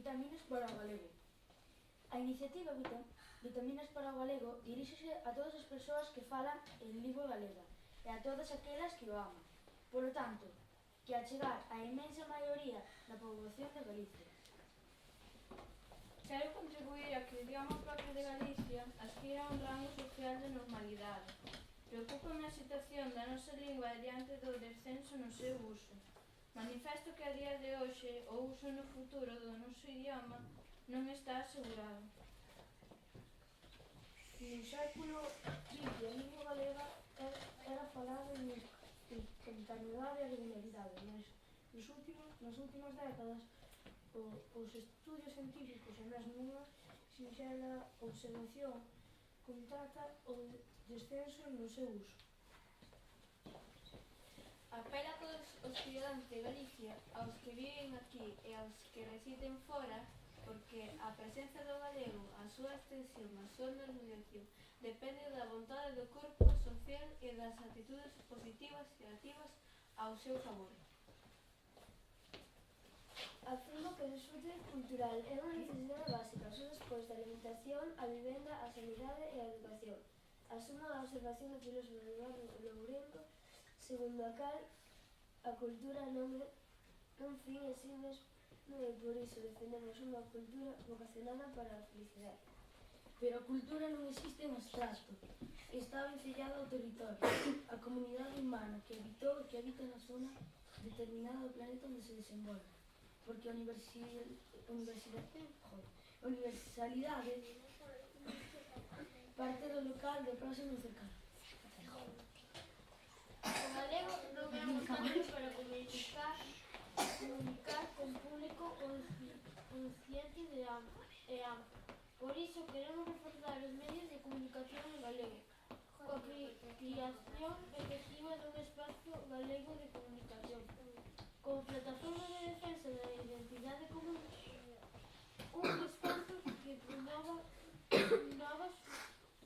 Vitaminas para o galego. A iniciativa Vitaminas para o galego diríxese a todas as persoas que falan en lingua galega e a todas aquelas que o aman. Por lo tanto, que a chegar á inmensa maioría da poboación de Galicia. Quero contribuir a que o idioma propio de Galicia adquira un rango social de normalidade. Preocúpame a situación da nosa lingua diante do descenso no seu uso. Manifesto que a día de hoxe o uso no futuro do noso idioma non está asegurado. No século XX a lingua galega era falada en espontaneidade e regularidade, mas nas últimas décadas os estudios científicos e mesmo unha sinxela observación constata o descenso no seu uso. Apela a todos os cidadáns de Galicia, aos que viven aquí e aos que residen fora, porque a presenza do galego, a súa extensión, a súa normalización, depende da vontade do corpo social e das actitudes positivas e activas ao seu favor. Afirmo que o desfrute cultural é unha necesidade básica, só despois da alimentación, a vivenda, a sanidade e a educación. Asumo a observación do filósofo Eduardo Lourenço, segundo a cal a cultura non é un fin en sí mesmo e por iso defendemos unha cultura vocacionada para a felicidade. Pero a cultura non existe en abstracto, está vencellada ao territorio, a comunidade humana que habitou e que habita na zona determinada do planeta onde se desenvolve. Porque a universalidade parte do local, do próximo e cercano. O galego non é un medio para comunicar con público consciente e amplo. Por iso queremos reforzar os medios de comunicación en galego, coa creación efectiva dun espazo galego de comunicación, como plataforma de defensa da identidade común, un espazo que promova novas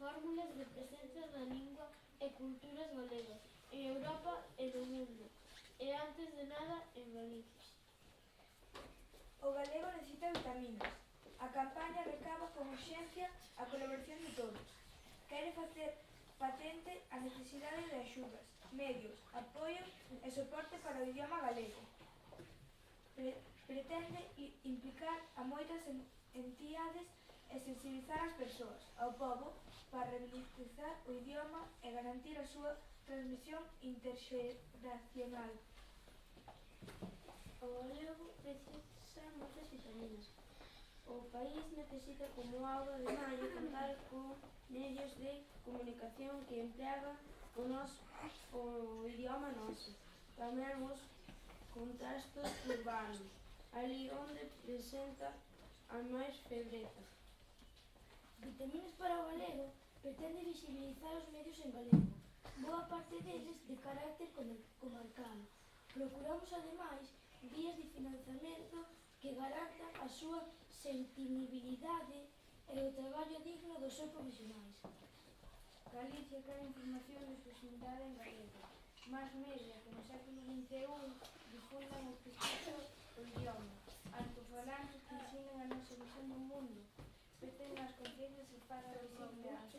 fórmulas de presenza da lingua e culturas galegas en Europa e no mundo, e antes de nada en Galicia. O galego necesita vitaminas. A campaña recaba con urxencia a colaboración de todos. Quere facer patente a necesidade de axudas, medios, apoio e soporte para o idioma galego. Pretende implicar a moitas entidades e sensibilizar as persoas, ao pobo, para revitalizar o idioma e garantir a súa transmisión interxeracional. O galego precisa moitas vitaminas. O país necesita como auga de maio contar con medios de comunicación que empleagan o idioma noso. Tamén os contrastes urbanos, ali onde presenta a máis febreza. Vitaminas para o galego pretende visibilizar os medios en galego, boa parte deles de carácter comarcal. Procuramos, ademais, vías de financiamento que garantan a súa sostenibilidade e o traballo digno dos seus profesionais. Galicia quere información de proximidade en galego. Más media que no século XXI difundan o prestigio do idioma. Altofalantes que ensinen a nosa visión do mundo. Peten as conciencias e fagan visible as